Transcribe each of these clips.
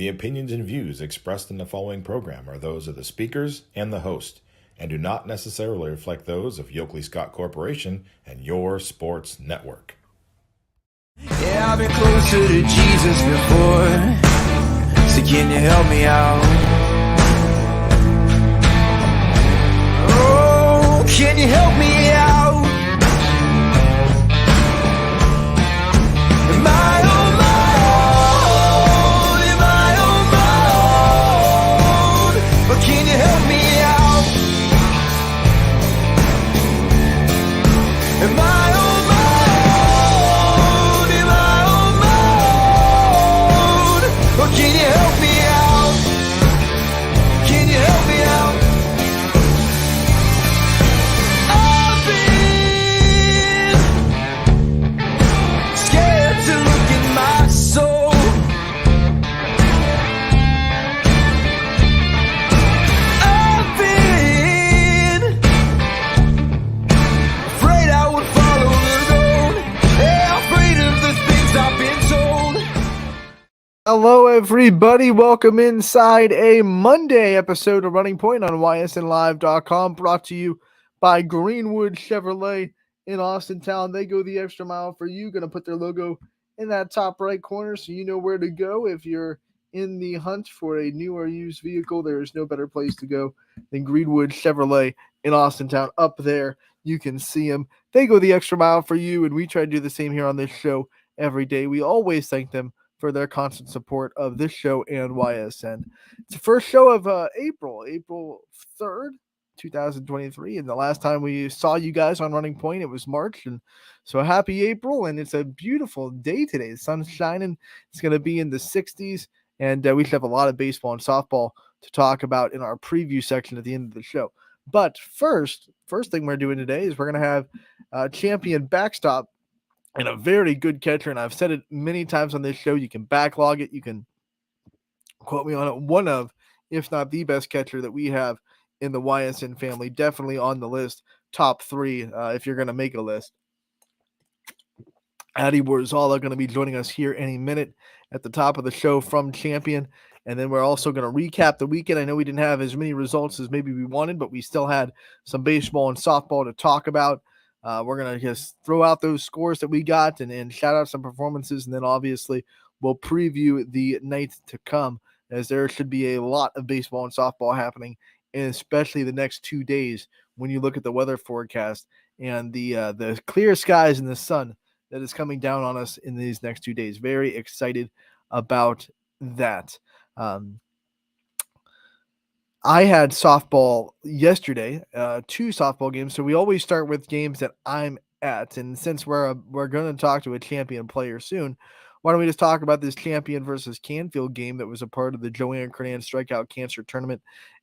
The opinions and views expressed in the following program are those of the speakers and the host, and do not necessarily reflect those of Yoakley Scott Corporation and your sports network. Yeah, I've been closer to Jesus before, so can you help me out? Oh, can you help me out? Am I on my own? Am I on my own? But can you help me out? Am I on my own? Am I on my own? Or can you help me out? Can you help me out? I've been scared to look in my soul. I've been afraid I would follow the road. Yeah, afraid of the things I've been told. Hello, everybody. Welcome inside a Monday episode of Running Point on YSNLive.com, brought to you by Greenwood Chevrolet in Austin Town. They go the extra mile for you. Going to put their logo in that top right corner so you know where to go. If you're in the hunt for a new or used vehicle, there is no better place to go than Greenwood Chevrolet in Austin Town. Up there, you can see them. They go the extra mile for you, and we try to do the same here on this show every day. We always thank them for their constant support of this show and YSN. It's the first show of April 3rd, 2023. And the last time we saw you guys on Running Point, it was March. And so happy April. And it's a beautiful day today. The sun's shining. It's going to be in the 60s. And we should have a lot of baseball and softball to talk about in our preview section at the end of the show. But first thing we're doing today is we're going to have champion backstop and a very good catcher. And I've said it many times on this show. You can backlog it. You can quote me on it. One of, if not the best catcher that we have in the YSN family. Definitely on the list. Top three if you're going to make a list. Addy Warzala going to be joining us here any minute at the top of the show from Champion. And then we're also going to recap the weekend. I know we didn't have as many results as maybe we wanted, but we still had some baseball and softball to talk about. We're going to just throw out those scores that we got and shout out some performances. And then obviously we'll preview the night to come, as there should be a lot of baseball and softball happening, and especially the next 2 days when you look at the weather forecast and the clear skies and the sun that is coming down on us in these next 2 days. Very excited about that. I had softball yesterday, 2 softball games. So we always start with games that I'm at. And since we're going to talk to a champion player soon, why don't we just talk about this Champion versus Canfield game that was a part of the Joanne Kernan Strikeout Cancer Tournament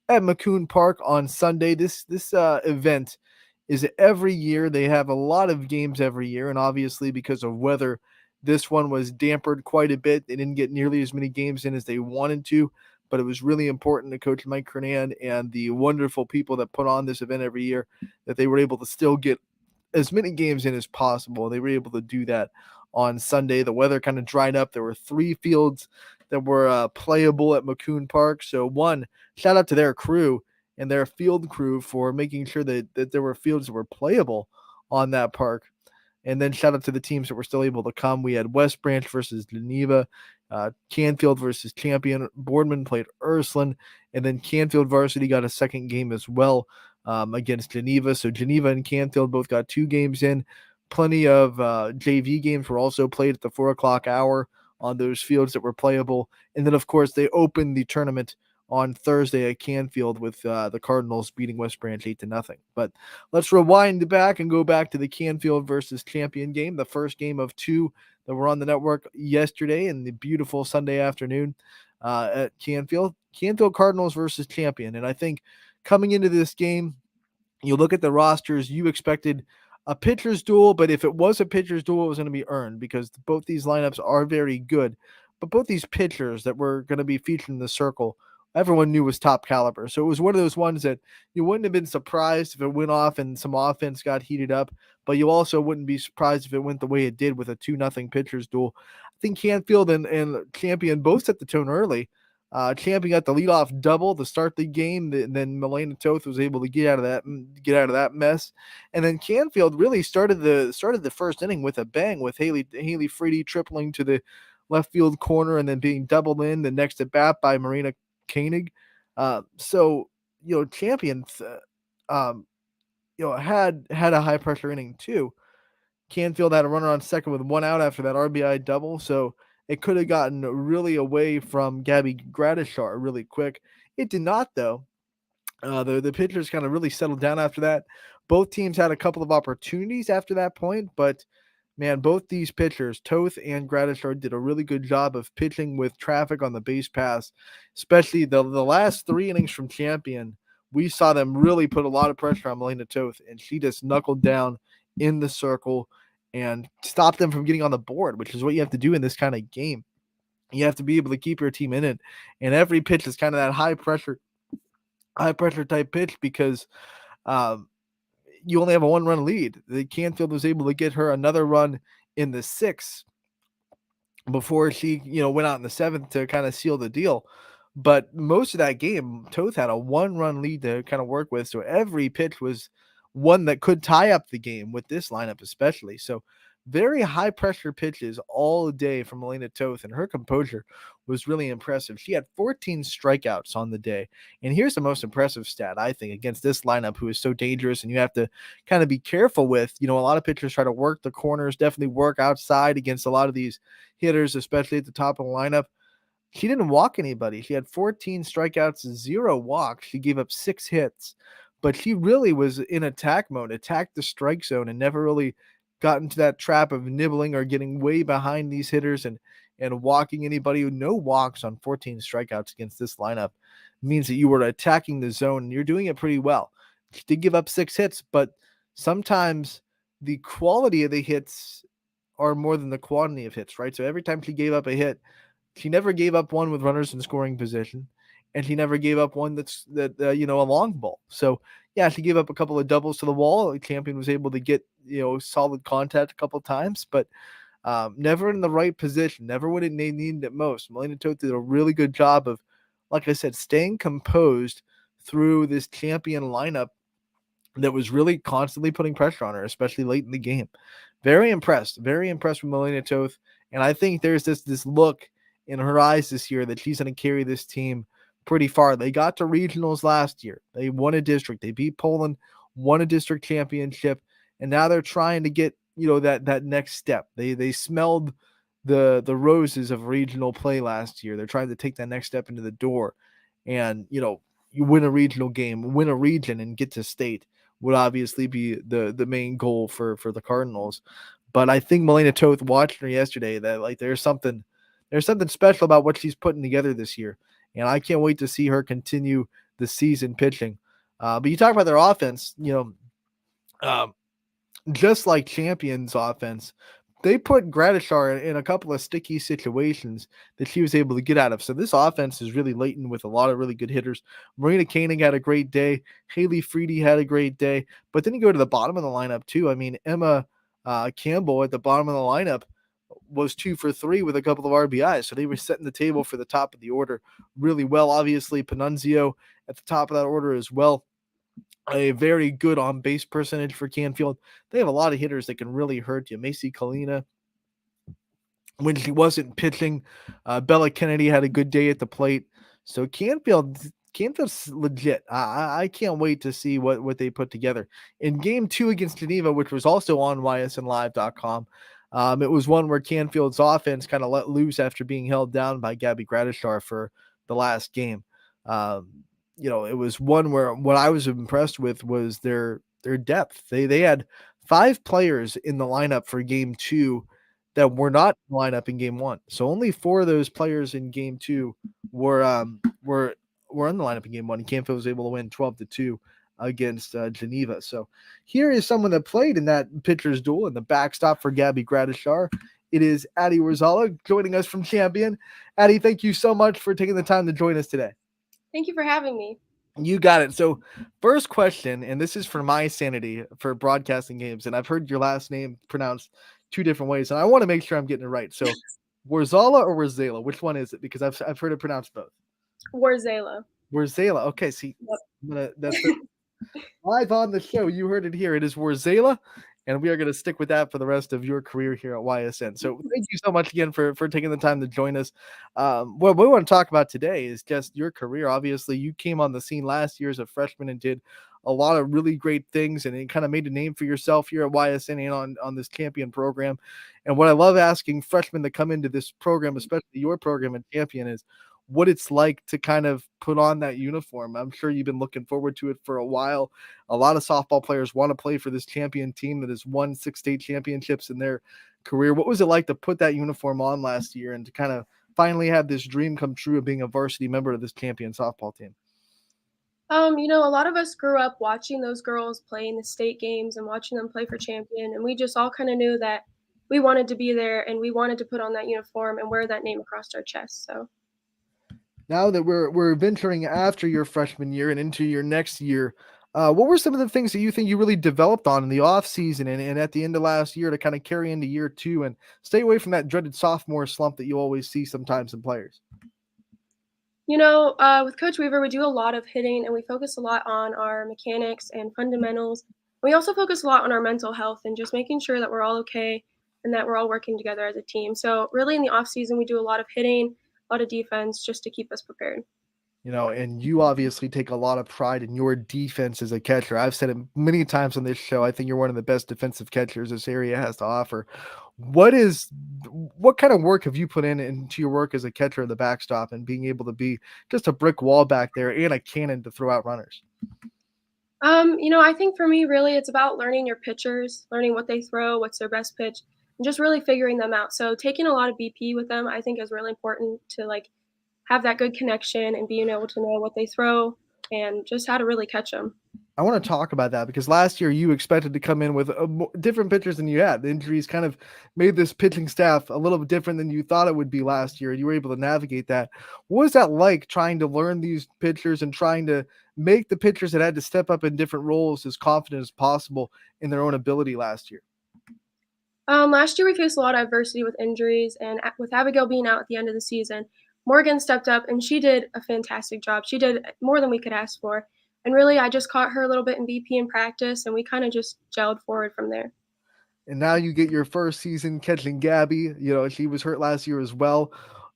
at McCoon Park on Sunday. This event is every year. They have a lot of games every year. And obviously because of weather, this one was dampered quite a bit. They didn't get nearly as many games in as they wanted to. But it was really important to Coach Mike Kernan and the wonderful people that put on this event every year that they were able to still get as many games in as possible. They were able to do that on Sunday. The weather kind of dried up. There were 3 fields that were playable at McCoon Park. So one, shout out to their crew and their field crew for making sure that there were fields that were playable on that park. And then shout out to the teams that were still able to come. We had West Branch versus Geneva, Canfield versus Champion. Boardman played Ursuline, and then Canfield varsity got a second game as well against Geneva. So Geneva and Canfield both got 2 games in. Plenty of JV games were also played at the 4 o'clock hour on those fields that were playable. And then, of course, they opened the tournament on Thursday at Canfield with the Cardinals beating West Branch 8-0. But let's rewind back and go back to the Canfield versus Champion game, the first game of 2 that were on the network yesterday in the beautiful Sunday afternoon at Canfield. Canfield Cardinals versus Champion. And I think coming into this game, you look at the rosters, you expected a pitcher's duel, but if it was a pitcher's duel, it was going to be earned because both these lineups are very good. But both these pitchers that were going to be featured in the circle, everyone knew was top caliber. So it was one of those ones that you wouldn't have been surprised if it went off and some offense got heated up, but you also wouldn't be surprised if it went the way it did with a 2-0 pitcher's duel. I think Canfield and Champion both set the tone early. Champion got the leadoff double to start the game. Then Milena Toth was able to get out of that mess, and then Canfield really started the first inning with a bang, with Haley Freedy tripling to the left field corner and then being doubled in the next at bat by Marina Koenig. So Champions, had a high pressure inning too. Canfield had a runner on second with one out after that RBI double, so it could have gotten really away from Gabby Gradishar really quick. It did not, though. The pitchers kind of really settled down after that. Both teams had a couple of opportunities after that point, but man, both these pitchers, Toth and Gradishar, did a really good job of pitching with traffic on the base pass, especially the last 3 innings from Champion. We saw them really put a lot of pressure on Milena Toth, and she just knuckled down in the circle and stopped them from getting on the board, which is what you have to do in this kind of game. You have to be able to keep your team in it, and every pitch is kind of that high pressure type pitch because um, you only have a 1-run lead. The Canfield was able to get her another run in the 6th before she, went out in the 7th to kind of seal the deal. But most of that game, Toth had a 1-run lead to kind of work with. So every pitch was one that could tie up the game with this lineup, especially. So very high pressure pitches all day from Milena Toth, and her composure was really impressive. She had 14 strikeouts on the day. And here's the most impressive stat, I think, against this lineup who is so dangerous and you have to kind of be careful with. A lot of pitchers try to work the corners, definitely work outside against a lot of these hitters, especially at the top of the lineup. She didn't walk anybody. She had 14 strikeouts, 0 walks. She gave up 6 hits, but she really was in attack mode, attacked the strike zone, and never really got into that trap of nibbling or getting way behind these hitters and walking anybody. No walks on 14 strikeouts against this lineup means that you were attacking the zone, and you're doing it pretty well. She did give up 6 hits, but sometimes the quality of the hits are more than the quantity of hits, right? So every time she gave up a hit, she never gave up one with runners in scoring position, and she never gave up one a long ball. So yeah, she gave up a couple of doubles to the wall. Champion was able to get solid contact a couple of times, but never in the right position, never when it needed it most. Milena Toth did a really good job of, like I said, staying composed through this Champion lineup that was really constantly putting pressure on her, especially late in the game. Very impressed with Milena Toth, and I think there's this look in her eyes this year that she's going to carry this team pretty far. They got to regionals last year. They won a district. They beat Poland, won a district championship, and now they're trying to get that next step. They smelled the roses of regional play last year. They're trying to take that next step into the door, and you win a regional game, win a region, and get to state would obviously be the main goal for the Cardinals. But I think Milena Toth, watching her yesterday, that there's something special about what she's putting together this year. And I can't wait to see her continue the season pitching. But you talk about their offense, just like Champion's offense, they put Gradishar in a couple of sticky situations that she was able to get out of. So this offense is really latent with a lot of really good hitters. Marina Koenig had a great day. Haley Freedy had a great day. But then you go to the bottom of the lineup too. I mean, Emma Campbell at the bottom of the lineup was 2 for 3 with a couple of RBIs. So they were setting the table for the top of the order really well. Obviously, Panunzio at the top of that order as well. A very good on base percentage for Canfield. They have a lot of hitters that can really hurt you. Macy Kalina, when she wasn't pitching, Bella Kennedy had a good day at the plate. So Canfield's legit. I can't wait to see what they put together. In game 2 against Geneva, which was also on ysnlive.com, it was one where Canfield's offense kind of let loose after being held down by Gabby Gradishar for the last game. It was one where what I was impressed with was their depth. They had 5 players in the lineup for game 2 that were not in the lineup in game 1. So only 4 of those players in game 2 were in the lineup in game 1. And Canfield was able to win 12-2 against Geneva. So here is someone that played in that pitcher's duel in the backstop for Gabby Gradishar. It is Addie Rosala joining us from Champion. Addie, thank you so much for taking the time to join us today. Thank you for having me. You got it. So first question, and this is for my sanity for broadcasting games, and I've heard your last name pronounced 2 different ways, and I want to make sure I'm getting it right. So Warzala or Warzala, which one is it? Because I've heard it pronounced both. Warzela. Where's Zayla? Okay, see, that's live on the show. You heard it here. It is Warzela, and we are going to stick with that for the rest of your career here at YSN. So thank you so much again for taking the time to join us. What we want to talk about today is just your career. Obviously, you came on the scene last year as a freshman and did a lot of really great things, and it kind of made a name for yourself here at YSN and on this champion program. And what I love asking freshmen that come into this program, especially your program and champion, is what it's like to kind of put on that uniform. I'm sure you've been looking forward to it for a while. A lot of softball players want to play for this champion team that has won 6 state championships in their career. What was it like to put that uniform on last year and to kind of finally have this dream come true of being a varsity member of this champion softball team? A lot of us grew up watching those girls play in the state games and watching them play for champion, and we just all kind of knew that we wanted to be there and we wanted to put on that uniform and wear that name across our chest. So Now that we're venturing after your freshman year and into your next year, what were some of the things that you think you really developed on in the off season and at the end of last year to kind of carry into year two and stay away from that dreaded sophomore slump that you always see sometimes in players? with Coach Weaver, we do a lot of hitting and we focus a lot on our mechanics and fundamentals. We also focus a lot on our mental health and just making sure that we're all okay and that we're all working together as a team. So really in the off season, we do a lot of hitting, a lot of defense just to keep us prepared. And you obviously take a lot of pride in your defense as a catcher. I've said it many times on this show. I think you're one of the best defensive catchers this area has to offer. What kind of work have you put into your work as a catcher of the backstop and being able to be just a brick wall back there and a cannon to throw out runners? I think for me, really, it's about learning your pitchers, learning what they throw, what's their best pitch, and just really figuring them out. So taking a lot of BP with them, I think, is really important to like have that good connection and being able to know what they throw and just how to really catch them. I want to talk about that because last year you expected to come in with different pitchers than you had. The injuries kind of made this pitching staff a little bit different than you thought it would be last year, and you were able to navigate that. What was that like trying to learn these pitchers and trying to make the pitchers that had to step up in different roles as confident as possible in their own ability last year? Last year we faced a lot of adversity with injuries, and with Abigail being out at the end of the season, Morgan stepped up and she did a fantastic job. She did more than we could ask for. And really, I just caught her a little bit in BP in practice, and we kind of just gelled forward from there. And now you get your first season catching Gabby. She was hurt last year as well.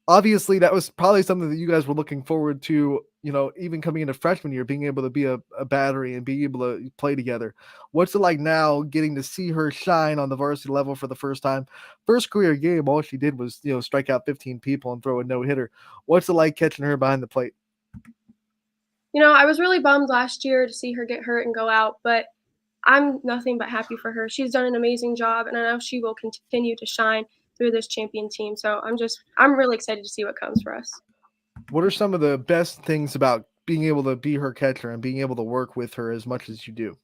Obviously, that was probably something that you guys were looking forward to, even coming into freshman year, being able to be a battery and being able to play together. What's it like now getting to see her shine on the varsity level for the first time? First career game, all she did was, strike out 15 people and throw a no-hitter. What's it like catching her behind the plate? I was really bummed last year to see her get hurt and go out, but I'm nothing but happy for her. She's done an amazing job, and I know she will continue to shine through this champion team. So I'm really excited to see what comes for us. What are some of the best things about being able to be her catcher and being able to work with her as much as you do?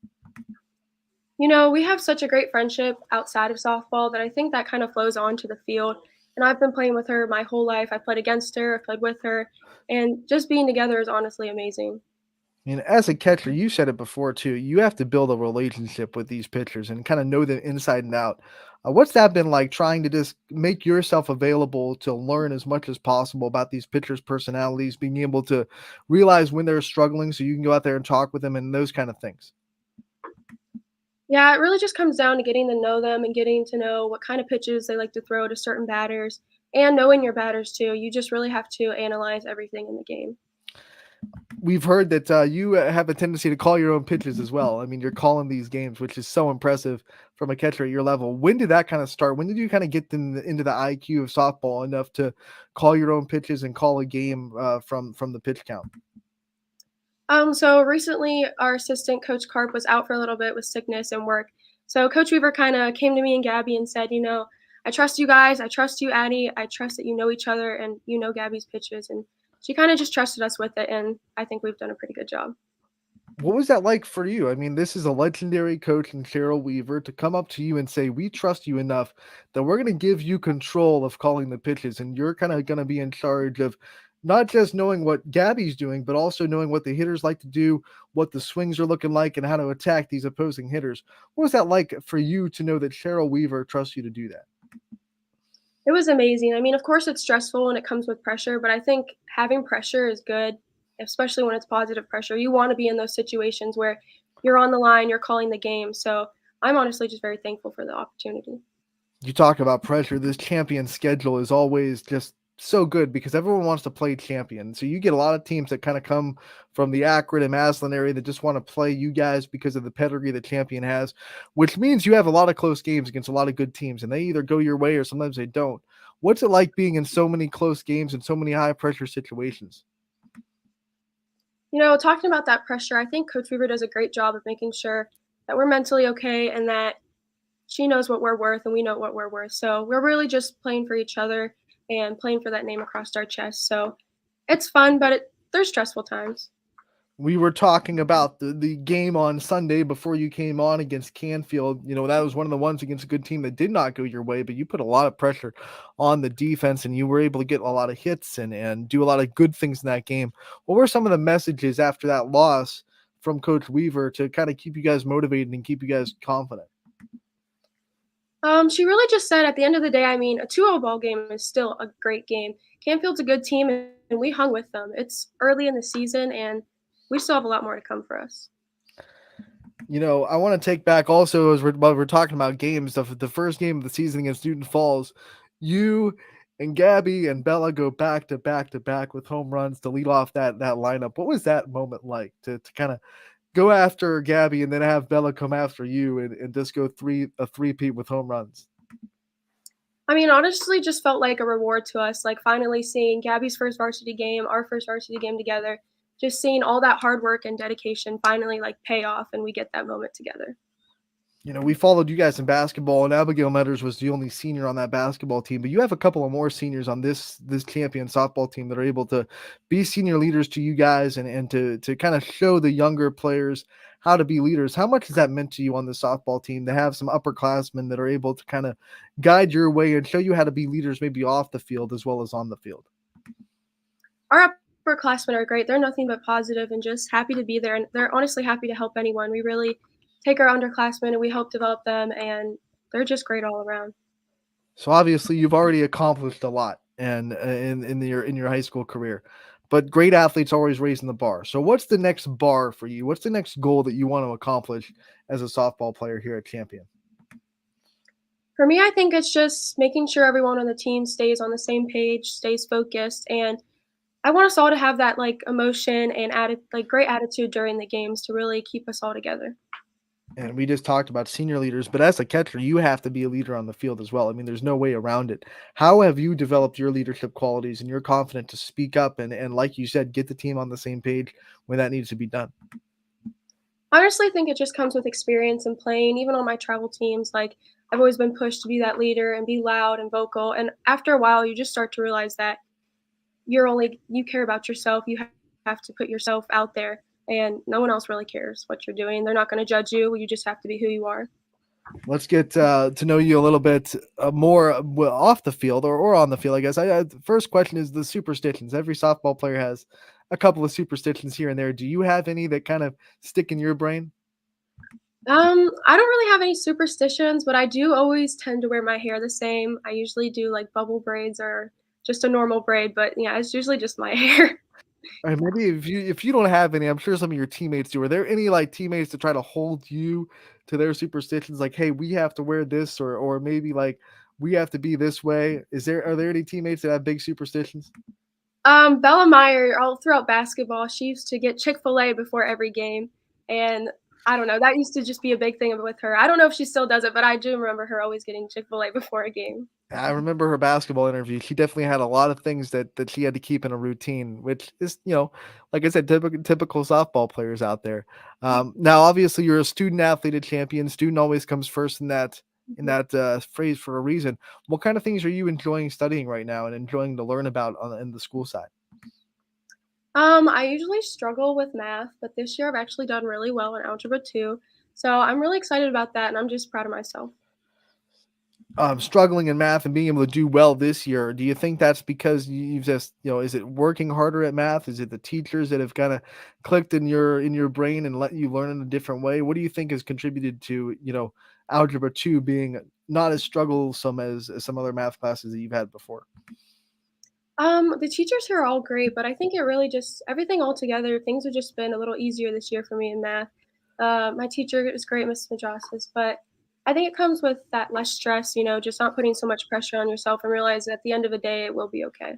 We have such a great friendship outside of softball that I think that kind of flows onto the field. And I've been playing with her my whole life. I played against her, I played with her, and just being together is honestly amazing. And as a catcher, you said it before too. You have to build a relationship with these pitchers and kind of know them inside and out. What's that been like trying to just make yourself available to learn as much as possible about these pitchers' personalities, being able to realize when they're struggling so you can go out there and talk with them and those kind of things? Yeah, it really just comes down to getting to know them and getting to know what kind of pitches they like to throw to certain batters and knowing your batters too. You just really have to analyze everything in the game. We've heard that you have a tendency to call your own pitches as well. I mean, you're calling these games, which is so impressive from a catcher at your level. When did that kind of start? When did you kind of get into the IQ of softball enough to call your own pitches and call a game from the pitch count? So recently our assistant Coach Carp was out for a little bit with sickness and work. So Coach Weaver kind of came to me and Gabby and said, I trust you guys. I trust you, Addie. I trust that you know each other and you know Gabby's pitches. And she kind of just trusted us with it. And I think we've done a pretty good job. What was that like for you? I mean, this is a legendary coach in Cheryl Weaver to come up to you and say, we trust you enough that we're going to give you control of calling the pitches. And you're kind of going to be in charge of not just knowing what Gabby's doing, but also knowing what the hitters like to do, what the swings are looking like, and how to attack these opposing hitters. What was that like for you to know that Cheryl Weaver trusts you to do that? It was amazing. I mean, of course, it's stressful and it comes with pressure, but I think having pressure is good, especially when it's positive pressure. You want to be in those situations where you're on the line, you're calling the game. So I'm honestly just very thankful for the opportunity. You talk about pressure. This champion schedule is always just so good because everyone wants to play champion. So you get a lot of teams that kind of come from the Akron and Maslin area that just want to play you guys because of the pedigree the champion has, which means you have a lot of close games against a lot of good teams, and they either go your way or sometimes they don't. What's it like being in so many close games and so many high pressure situations? Talking about that pressure, I think Coach Weaver does a great job of making sure that we're mentally okay and that she knows what we're worth and we know what we're worth. So we're really just playing for each other and playing for that name across our chest. So it's fun, but there's stressful times. We were talking about the game on Sunday before you came on against Canfield. That was one of the ones against a good team that did not go your way, but you put a lot of pressure on the defense and you were able to get a lot of hits and do a lot of good things in that game. What were some of the messages after that loss from Coach Weaver to kind of keep you guys motivated and keep you guys confident? She really just said at the end of the day, I mean, a 2-0 ball game is still a great game. Canfield's a good team, and we hung with them. It's early in the season, and we still have a lot more to come for us. I want to take back also as while we're talking about games, the first game of the season against Newton Falls, you and Gabby and Bella go back to back to back with home runs to lead off that lineup. What was that moment like to kind of go after Gabby and then have Bella come after you and just go a three-peat with home runs? I mean, honestly, just felt like a reward to us, like finally seeing Gabby's first varsity game, our first varsity game together, just seeing all that hard work and dedication finally like pay off, and we get that moment together. We followed you guys in basketball, and Abigail Metters was the only senior on that basketball team. But you have a couple of more seniors on this champion softball team that are able to be senior leaders to you guys and to kind of show the younger players how to be leaders. How much has that meant to you on the softball team to have some upperclassmen that are able to kind of guide your way and show you how to be leaders, maybe off the field as well as on the field? Our upperclassmen are great. They're nothing but positive and just happy to be there, and they're honestly happy to help anyone. We really take our underclassmen and we help develop them, and they're just great all around. So obviously you've already accomplished a lot and in your high school career. But great athletes always raising the bar. So what's the next bar for you? What's the next goal that you want to accomplish as a softball player here at Champion? For me, I think it's just making sure everyone on the team stays on the same page, stays focused, and I want us all to have that like emotion and like great attitude during the games to really keep us all together. And we just talked about senior leaders, but as a catcher, you have to be a leader on the field as well. I mean, there's no way around it. How have you developed your leadership qualities and you're confident to speak up and like you said, get the team on the same page when that needs to be done? I honestly think it just comes with experience and playing. Even on my travel teams, like I've always been pushed to be that leader and be loud and vocal. And after a while, you just start to realize that you care about yourself. You have to put yourself out there, and no one else really cares what you're doing. They're not going to judge you. You just have to be who you are. Let's get to know you a little bit more off the field or on the field, I guess. The first question is the superstitions. Every softball player has a couple of superstitions here and there. Do you have any that kind of stick in your brain? I don't really have any superstitions, but I do always tend to wear my hair the same. I usually do like bubble braids or just a normal braid, but yeah, it's usually just my hair. Or maybe if you don't have any, I'm sure some of your teammates do. Are there any like teammates to try to hold you to their superstitions? Like, hey, we have to wear this, or maybe like we have to be this way. Are there any teammates that have big superstitions? Bella Meyer, all throughout basketball, she used to get Chick-fil-A before every game, and I don't know, that used to just be a big thing with her. I don't know if she still does it, but I do remember her always getting Chick-fil-A before a game. I remember her basketball interview. She definitely had a lot of things that she had to keep in a routine, which is, like I said, typical softball players out there. Now, obviously, you're a student athlete at Champion. Student always comes first in that phrase for a reason. What kind of things are you enjoying studying right now and enjoying to learn about in the school side? I usually struggle with math, but this year I've actually done really well in algebra 2. So I'm really excited about that, and I'm just proud of myself. Struggling in math and being able to do well this year, do you think that's because you've just, is it working harder at math? Is it the teachers that have kind of clicked in your brain and let you learn in a different way? What do you think has contributed to, algebra 2 being not as strugglesome as some other math classes that you've had before? The teachers here are all great, but I think it really just everything all together, things have just been a little easier this year for me in math. My teacher is great, Miss Majosis, but I think it comes with that less stress, just not putting so much pressure on yourself and realize at the end of the day it will be okay.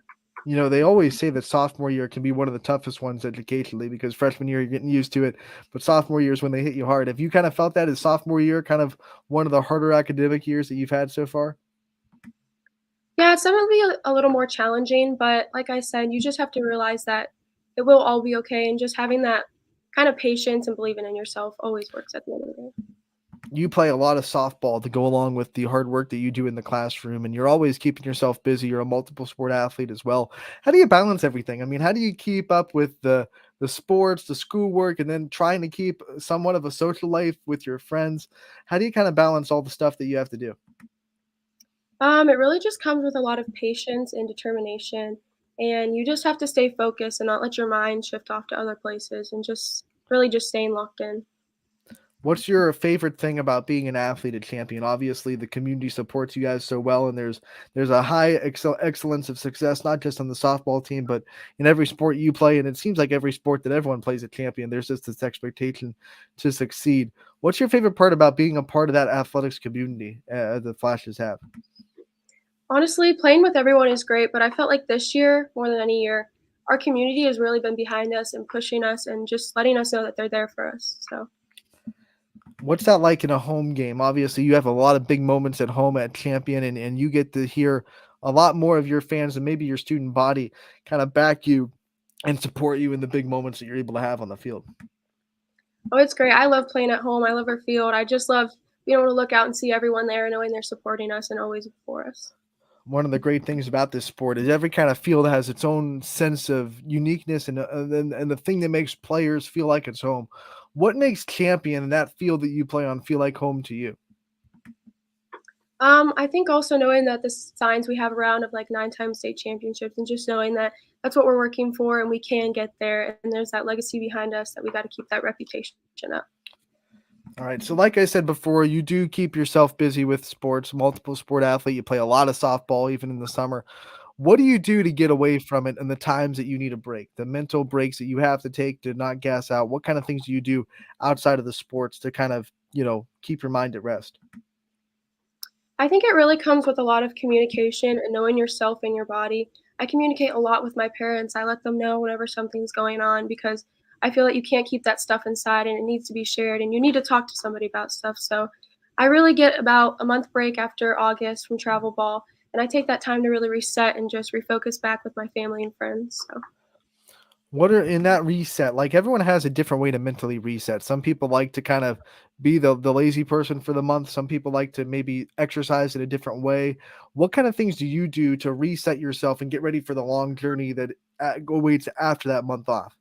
They always say that sophomore year can be one of the toughest ones educationally because freshman year you're getting used to it, but sophomore year is when they hit you hard. Have you kind of felt that as sophomore year kind of one of the harder academic years that you've had so far? Yeah, some will be a little more challenging, but like I said, you just have to realize that it will all be okay, and just having that kind of patience and believing in yourself always works at the end of the day. You play a lot of softball to go along with the hard work that you do in the classroom, and you're always keeping yourself busy. You're a multiple sport athlete as well. How do you balance everything? I mean, how do you keep up with the sports, the schoolwork, and then trying to keep somewhat of a social life with your friends? How do you kind of balance all the stuff that you have to do? It really just comes with a lot of patience and determination, and you just have to stay focused and not let your mind shift off to other places and just really just staying locked in. What's your favorite thing about being an athlete at Champion? Obviously, the community supports you guys so well, and there's a high excellence of success, not just on the softball team, but in every sport you play. And it seems like every sport that everyone plays at Champion, there's just this expectation to succeed. What's your favorite part about being a part of that athletics community the Flashes have? Honestly, playing with everyone is great, but I felt like this year, more than any year, our community has really been behind us and pushing us and just letting us know that they're there for us. So What's that like in a home game? Obviously, you have a lot of big moments at home at Champion, and you get to hear a lot more of your fans and maybe your student body kind of back you and support you in the big moments that you're able to have on the field. oh, it's great. I love playing at home. I love our field. I just love being able to look out and see everyone there, knowing they're supporting us and always for us. One of the great things about this sport is every kind of field has its own sense of uniqueness and the thing that makes players feel like it's home. What makes Champion and that field that you play on feel like home to you? I think also knowing that the signs we have around of like 9 times state championships and just knowing that that's what we're working for and we can get there and there's that legacy behind us that we got to keep that reputation up. All right. So, like I said before, you do keep yourself busy with sports, multiple sport athlete. You play a lot of softball, even in the summer. What do you do to get away from it and the times that you need a break, the mental breaks that you have to take to not gas out? What kind of things do you do outside of the sports to kind of, keep your mind at rest? I think it really comes with a lot of communication and knowing yourself and your body. I communicate a lot with my parents. I let them know whenever something's going on because I feel that you can't keep that stuff inside and it needs to be shared and you need to talk to somebody about stuff. So I really get about a month break after August from travel ball and I take that time to really reset and just refocus back with my family and friends. So What are in that reset? Like everyone has a different way to mentally reset. Some people like to kind of be the lazy person for the month. Some people like to maybe exercise in a different way. What kind of things do you do to reset yourself and get ready for the long journey that waits after that month off?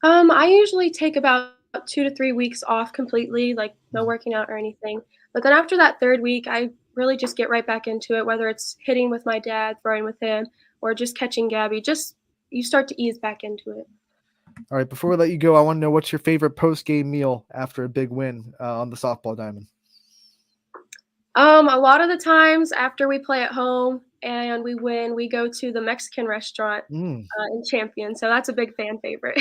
I usually take about 2 to 3 weeks off completely, like no working out or anything. But then after that third week, I really just get right back into it, whether it's hitting with my dad, throwing with him, or just catching Gabby. Just you start to ease back into it. All right, before we let you go, I want to know what's your favorite post game meal after a big win on the softball diamond. A lot of the times after we play at home and we win, we go to the Mexican restaurant Mm. in Champion. So that's a big fan favorite.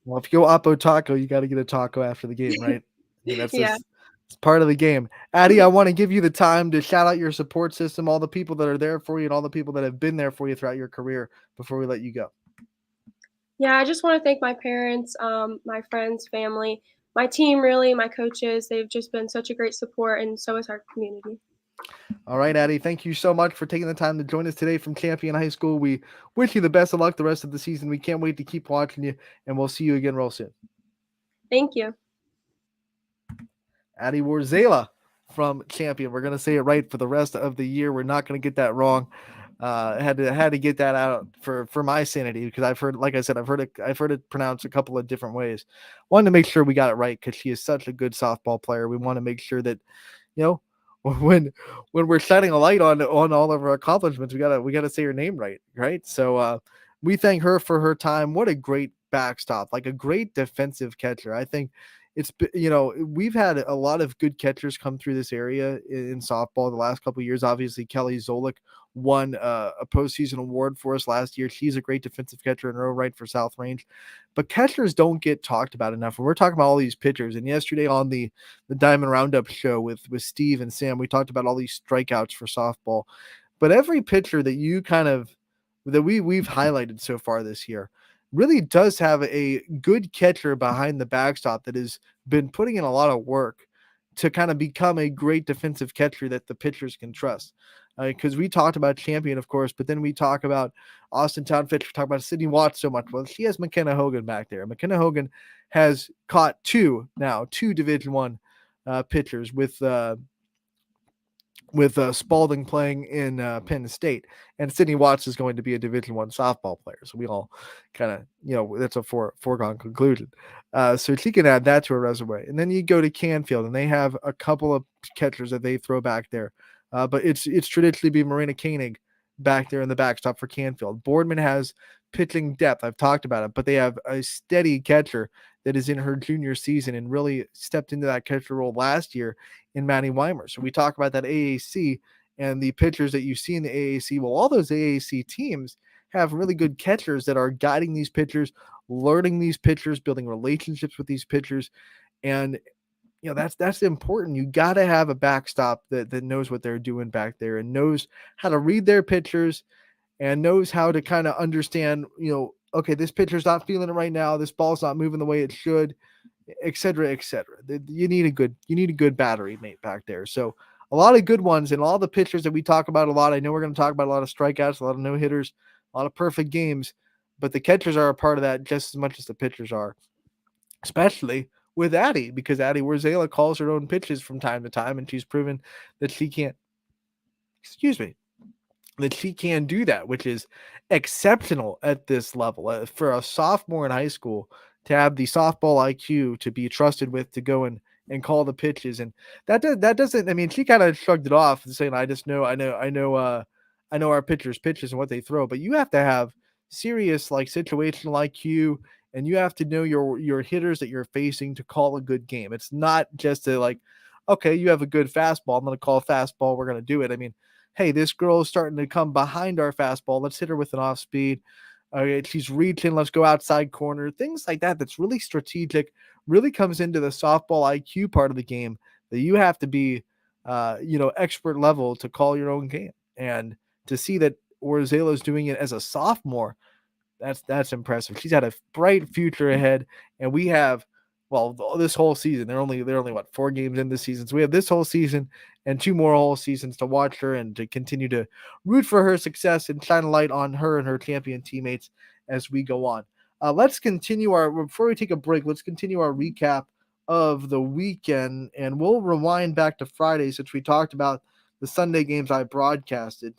Well, if you go Oppo Taco, you got to get a taco after the game, right? I mean, that's Yeah. just it's part of the game. Addie, I want to give you the time to shout out your support system, all the people that are there for you, and all the people that have been there for you throughout your career before we let you go. Yeah, I just want to thank my parents, my friends, family, my team, really, my coaches. They've just been such a great support, and so is our community. All right, Addie, thank you so much for taking the time to join us today from Champion High School. We wish you the best of luck the rest of the season. We can't wait to keep watching you, and we'll see you again real soon. Thank you. Addie Warzela from Champion. We're gonna say it right for the rest of the year. We're not gonna get that wrong. Had to get that out for my sanity because I've heard, like I said, I've heard it pronounced a couple of different ways. Wanted to make sure we got it right because she is such a good softball player. We want to make sure that you know when we're shining a light on all of our accomplishments, we gotta say her name right? So we thank her for her time. What a great backstop, like a great defensive catcher. I think we've had a lot of good catchers come through this area in softball the last couple of years. Obviously, Kelly Zolik won a postseason award for us last year. She's a great defensive catcher in her own right for South Range, but catchers don't get talked about enough. When we're talking about all these pitchers, and yesterday on the Diamond Roundup show with Steve and Sam, we talked about all these strikeouts for softball. But every pitcher that you kind of that we've highlighted so far this year really does have a good catcher behind the backstop that has been putting in a lot of work to kind of become a great defensive catcher that the pitchers can trust. Because we talked about Champion, of course, but then we talk about Austin Town Fitch. We talk about Sydney Watts so much. Well, she has McKenna Hogan back there. McKenna Hogan has caught two Division One pitchers with Spalding playing in Penn State, and Sydney Watts is going to be a Division One softball player. So we all kind of, that's a foregone conclusion. So she can add that to her resume. And then you go to Canfield, and they have a couple of catchers that they throw back there. But it's traditionally been Marina Koenig back there in the backstop for Canfield. Boardman has pitching depth. I've talked about it, but they have a steady catcher that is in her junior season and really stepped into that catcher role last year in Maddie Weimer. So we talk about that AAC and the pitchers that you see in the AAC. Well, all those AAC teams have really good catchers that are guiding these pitchers, learning these pitchers, building relationships with these pitchers. And that's important. You got to have a backstop that knows what they're doing back there and knows how to read their pitchers and knows how to kind of understand, okay, this pitcher's not feeling it right now. This ball's not moving the way it should, et cetera, et cetera. You need a good battery mate back there. So a lot of good ones, and all the pitchers that we talk about a lot. I know we're going to talk about a lot of strikeouts, a lot of no hitters, a lot of perfect games, but the catchers are a part of that just as much as the pitchers are, especially with Addie, because Addie Warzela calls her own pitches from time to time, and she's proven that she can't. Excuse me. That she can do that, which is exceptional at this level. For a sophomore in high school to have the softball IQ to be trusted with to go and call the pitches, and that doesn't. I mean, she kind of shrugged it off, saying, "I know our pitchers' pitches and what they throw." But you have to have serious situational IQ, and you have to know your hitters that you're facing to call a good game. It's not just okay, you have a good fastball, I'm going to call a fastball, we're going to do it. I mean, hey, this girl is starting to come behind our fastball. Let's hit her with an off speed. She's reaching. Let's go outside corner. Things like that. That's really strategic. Really comes into the softball IQ part of the game that you have to be, expert level to call your own game. And to see that Orzela is doing it as a sophomore, that's impressive. She's had a bright future ahead, and we have. Well, this whole season, they're only what 4 games in this season. So we have this whole season and 2 more whole seasons to watch her and to continue to root for her success and shine a light on her and her champion teammates as we go on. Let's continue before we take a break, let's continue our recap of the weekend, and we'll rewind back to Friday since we talked about the Sunday games I broadcasted.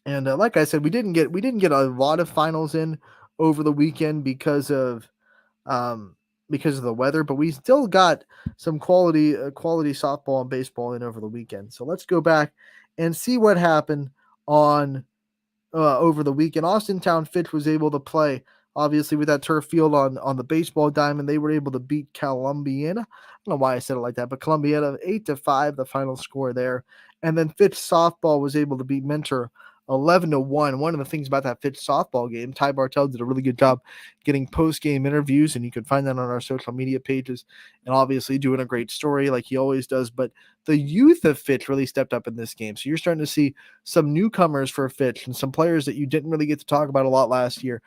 And like I said, we didn't get a lot of finals in over the weekend because of the weather, but we still got some quality softball and baseball in over the weekend. So let's go back and see what happened on over the weekend. Austin Town Fitch was able to play, obviously, with that turf field on the baseball diamond. They were able to beat Columbiana. I don't know why I said it like that, but Columbiana 8-5, the final score there. And then Fitch softball was able to beat Mentor 11-1. One of the things about that Fitch softball game, Ty Bartell did a really good job getting post-game interviews, and you can find that on our social media pages, and obviously doing a great story like he always does. But the youth of Fitch really stepped up in this game. So you're starting to see some newcomers for Fitch and some players that you didn't really get to talk about a lot last year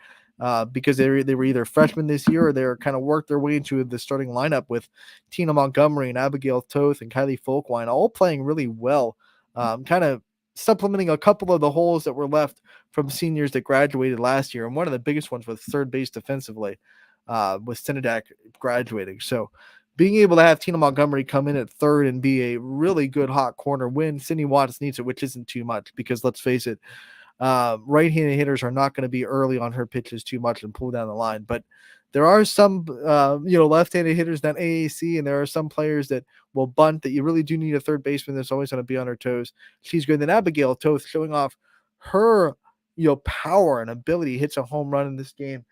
because they were either freshmen this year or they were kind of worked their way into the starting lineup with Tina Montgomery and Abigail Toth and Kylie Folkwine all playing really well, kind of supplementing a couple of the holes that were left from seniors that graduated last year. And one of the biggest ones was third base defensively, with Senedak graduating. So being able to have Tina Montgomery come in at third and be a really good hot corner when Sydney Watts needs it, which isn't too much because let's face it, right-handed hitters are not going to be early on her pitches too much and pull down the line. But there are some, left-handed hitters in that AAC, and there are some players that will bunt that you really do need a third baseman that's always going to be on her toes. She's good. Then Abigail Toth showing off her, power and ability, hits a home run in this game.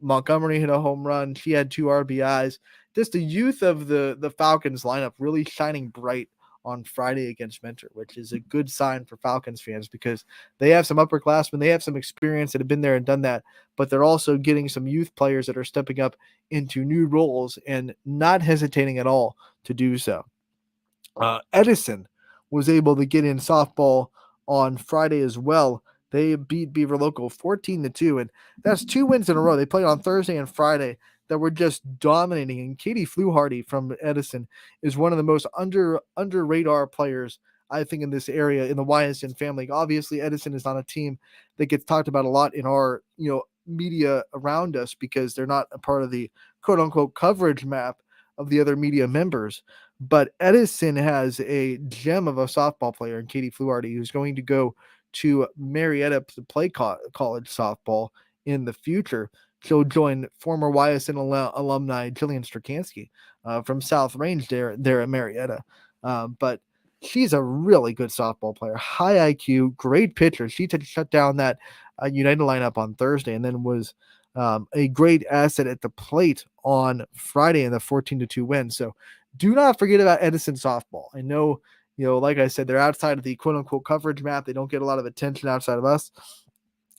Montgomery hit a home run. She had 2 RBIs. Just the youth of the Falcons lineup really shining bright on Friday against Mentor, which is a good sign for Falcons fans because they have some upperclassmen, they have some experience that have been there and done that, but they're also getting some youth players that are stepping up into new roles and not hesitating at all to do so. Edison was able to get in softball on Friday as well. They beat Beaver Local 14-2, and that's 2 wins in a row. They played on Thursday and Friday that were just dominating. And Katie Fluharty from Edison is one of the most under radar players, I think, in this area in the Ysn family. Obviously, Edison is on a team that gets talked about a lot in our media around us because they're not a part of the quote unquote coverage map of the other media members. But Edison has a gem of a softball player in Katie Fluharty, who's going to go to Marietta to play college softball in the future. She'll join former YSN alumni Jillian Strakansky from South Range there at Marietta. But she's a really good softball player, high IQ, great pitcher. She shut down that United lineup on Thursday and then was a great asset at the plate on Friday in the 14-2 win. So do not forget about Edison softball. I know, like I said, they're outside of the quote unquote coverage map. They don't get a lot of attention outside of us.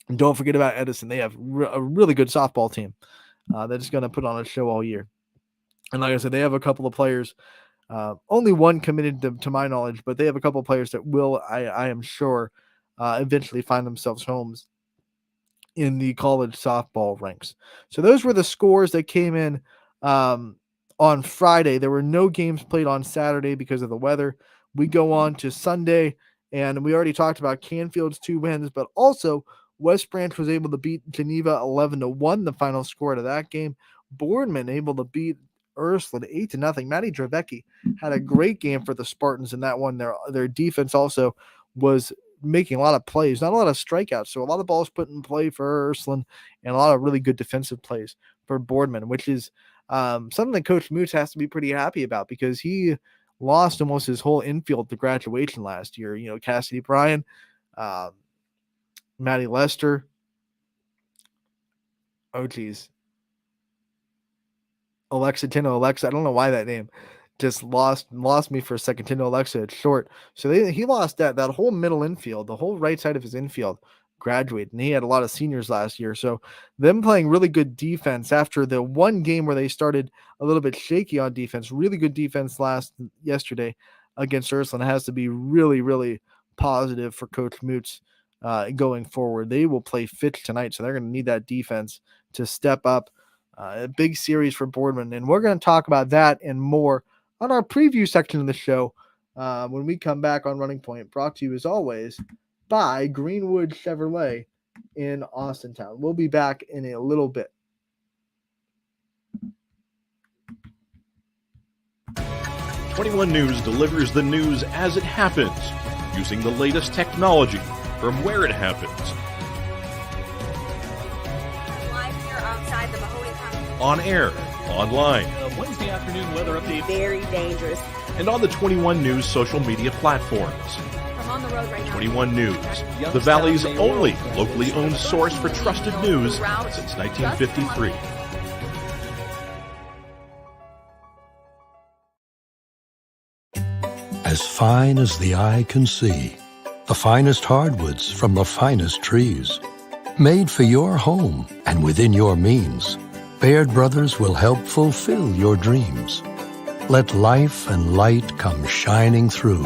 And don't forget about Edison. They have a really good softball team that's going to put on a show all year. And like I said, they have a couple of players, only one committed to my knowledge, but they have a couple of players that will, I am sure, eventually find themselves homes in the college softball ranks. So those were the scores that came in on Friday. There were no games played on Saturday because of the weather. We go on to Sunday, and we already talked about Canfield's 2 wins, but also West Branch was able to beat Geneva 11-1, the final score of that game. Boardman able to beat Ursuline 8-0. Maddie Dravecki had a great game for the Spartans in that one. Their defense also was making a lot of plays, not a lot of strikeouts. So a lot of balls put in play for Ursuline and a lot of really good defensive plays for Boardman, which is something that Coach Moots has to be pretty happy about because he lost almost his whole infield to graduation last year. Cassidy Bryan, Maddie Lester. Oh, geez. Alexa Tino. Alexa, I don't know why that name just lost me for a second. Tino Alexa at short. So he lost that whole middle infield, the whole right side of his infield graduated, and he had a lot of seniors last year. So them playing really good defense after the one game where they started a little bit shaky on defense, really good defense yesterday against Ursuline has to be really, really positive for Coach Moots going forward. They will play Fitch tonight, so they're going to need that defense to step up. A big series for Boardman, and we're going to talk about that and more on our preview section of the show when we come back on Running Point, brought to you as always by Greenwood Chevrolet in Austintown. We'll be back in a little bit. "21 News delivers the news as it happens, using the latest technology from where it happens. Live here outside the Mahoney County. On air, online, Wednesday afternoon weather update. Very dangerous. and on the 21 News social media platforms. I'm on the road right now. 21 News, the Valley's only locally owned source for trusted news since 1953. As fine as the eye can see, the finest hardwoods from the finest trees. Made for your home and within your means, Baird Brothers will help fulfill your dreams. Let life and light come shining through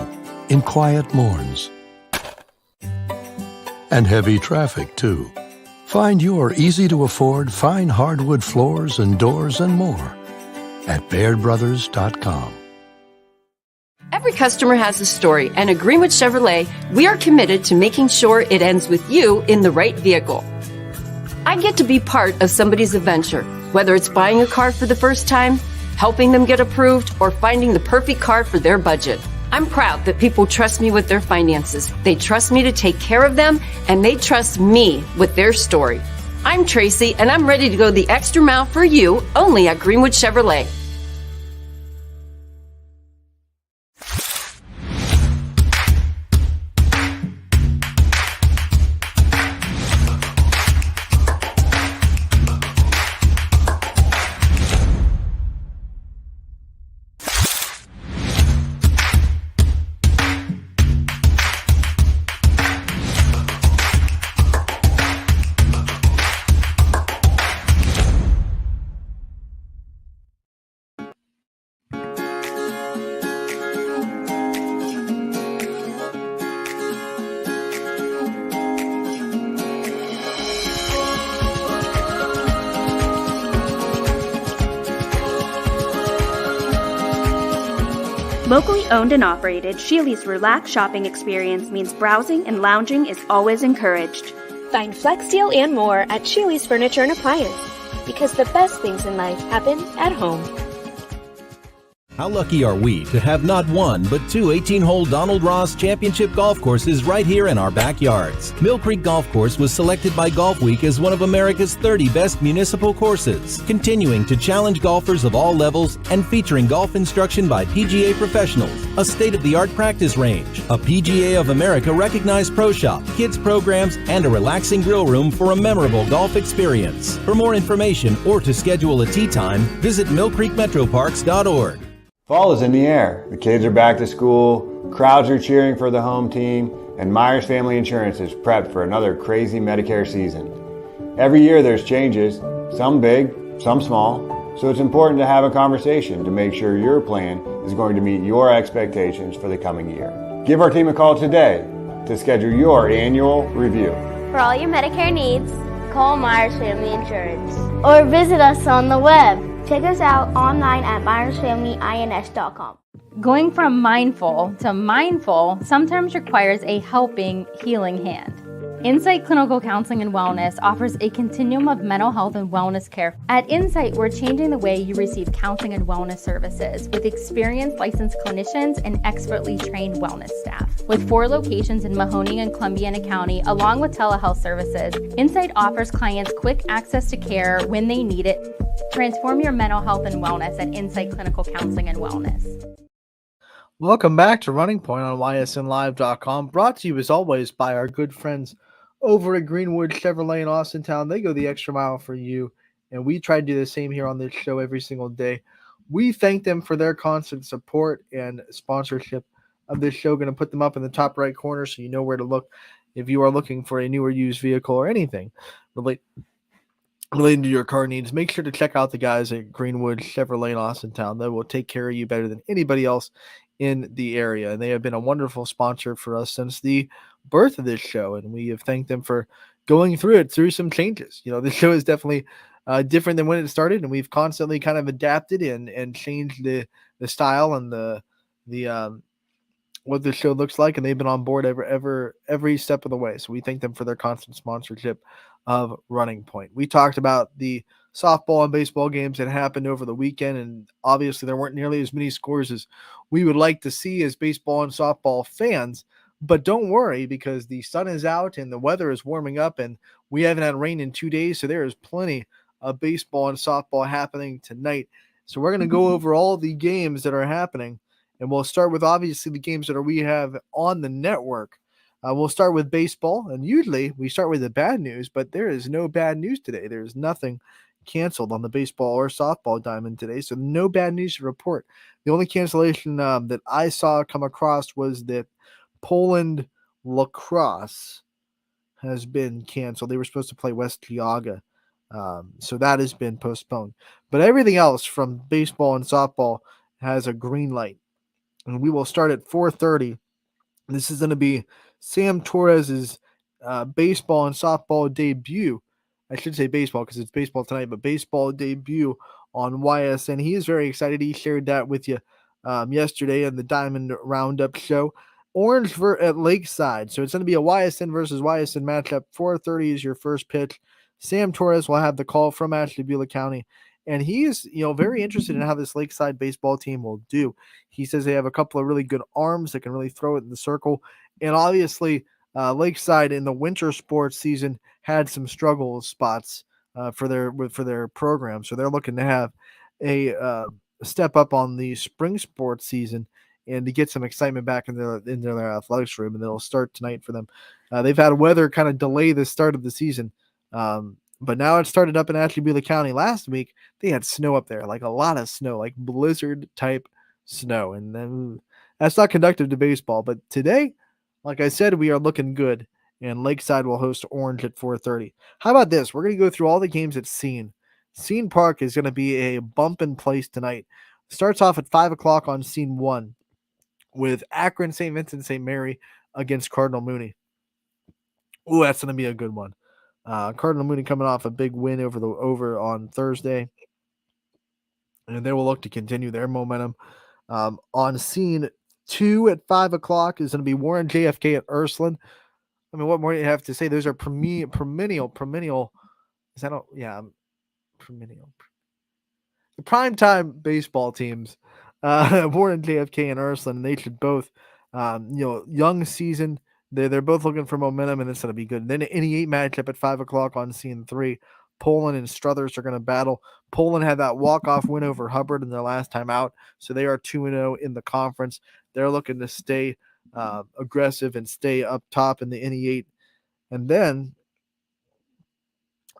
in quiet morns. And heavy traffic, too. Find your easy-to-afford fine hardwood floors and doors and more at BairdBrothers.com. Every customer has a story, and at Greenwood Chevrolet, we are committed to making sure it ends with you in the right vehicle. I get to be part of somebody's adventure, whether it's buying a car for the first time, helping them get approved, or finding the perfect car for their budget. I'm proud that people trust me with their finances. They trust me to take care of them, and they trust me with their story. I'm Tracy, and I'm ready to go the extra mile for you, only at Greenwood Chevrolet. Locally owned and operated, Shealy's relaxed shopping experience means browsing and lounging is always encouraged. Find Flex Deal and more at Shealy's Furniture and Appliance, because the best things in life happen at home. How lucky are we to have not one, but two 18-hole Donald Ross Championship golf courses right here in our backyards. Mill Creek Golf Course was selected by Golf Week as one of America's 30 best municipal courses, continuing to challenge golfers of all levels and featuring golf instruction by PGA professionals, a state-of-the-art practice range, a PGA of America recognized pro shop, kids programs, and a relaxing grill room for a memorable golf experience. For more information or to schedule a tee time, visit millcreekmetroparks.org. Fall is in the air. The kids are back to school, crowds are cheering for the home team, and Myers Family Insurance is prepped for another crazy Medicare season. Every year there's changes, some big, some small, so it's important to have a conversation to make sure your plan is going to meet your expectations for the coming year. Give our team a call today to schedule your annual review. For all your Medicare needs, call Myers Family Insurance or visit us on the web. Check us out online at myersfamilyins.com. Going from mindful to mindful sometimes requires a helping, healing hand. Insight Clinical Counseling and Wellness offers a continuum of mental health and wellness care. At Insight, we're changing the way you receive counseling and wellness services with experienced licensed clinicians and expertly trained wellness staff. With 4 locations in Mahoning and Columbiana County, along with telehealth services, Insight offers clients quick access to care when they need it. Transform your mental health and wellness at Insight Clinical Counseling and Wellness. Welcome back to Running Point on ysnlive.com, brought to you as always by our good friends over at Greenwood Chevrolet in Austintown. They go the extra mile for you, and we try to do the same here on this show every single day. We thank them for their constant support and sponsorship of this show. Going to put them up in the top right corner so you know where to look if you are looking for a new or used vehicle or anything relating to your car needs. Make sure to check out the guys at Greenwood Chevrolet in Austintown. They will take care of you better than anybody else in the area, and they have been a wonderful sponsor for us since the birth of this show, and we have thanked them for going through some changes. You know, this show is definitely different than when it started, and we've constantly kind of adapted and changed the style and the what the show looks like, and they've been on board every step of the way. So we thank them for their constant sponsorship of Running Point. We talked about the softball and baseball games that happened over the weekend, and obviously there weren't nearly as many scores as we would like to see as baseball and softball fans. But don't worry, because the sun is out and the weather is warming up, and we haven't had rain in 2 days, so there is plenty of baseball and softball happening tonight. So we're going to go over all the games that are happening, and we'll start with obviously the games that we have on the network. We'll start with baseball, and usually we start with the bad news, but there is no bad news today. There's nothing canceled on the baseball or softball diamond today, so no bad news to report. The only cancellation that I saw come across was that Poland lacrosse has been canceled. They were supposed to play West Geauga, so that has been postponed. But everything else from baseball and softball has a green light, and we will start at 4:30. This is going to be Sam Torres's baseball and softball debut. I should say baseball because it's baseball tonight, but baseball debut on YSN. He is very excited. He shared that with you yesterday on the Diamond Roundup show. Orange at Lakeside. So it's going to be a YSN versus YSN matchup. 4:30 is your first pitch. Sam Torres will have the call from Ashtabula County, and he is, very interested in how this Lakeside baseball team will do. He says they have a couple of really good arms that can really throw it in the circle, and obviously Lakeside in the winter sports season had some struggle spots for their program, so they're looking to have a step up on the spring sports season and to get some excitement back in their athletics room, and it'll start tonight for them. They've had weather kind of delay the start of the season, but now it started up in Ashtabula County. Last week they had snow up there, like a lot of snow, like blizzard type snow, and then that's not conducive to baseball. But today, like I said, we are looking good, and Lakeside will host Orange at 4:30. How about this? We're going to go through all the games at Scene. Scene Park is going to be a bump in place tonight. Starts off at 5 o'clock on Scene 1 with Akron St. Vincent St. Mary against Cardinal Mooney. Ooh, that's going to be a good one. Cardinal Mooney coming off a big win over on Thursday, and they will look to continue their momentum. On scene 2 at 5 o'clock is going to be Warren JFK at Ursuline. I mean, what more do you have to say? Those are perennial. Is that all? Yeah, perennial. The primetime baseball teams, Warren JFK and Ursuline, they should both, young season. They're both looking for momentum, and it's going to be good. Then an 88 matchup at 5 o'clock on scene 3. Poland and Struthers are going to battle. Poland had that walk-off win over Hubbard in their last time out, so they are 2-0 in the conference. They're looking to stay aggressive and stay up top in the NE8. And then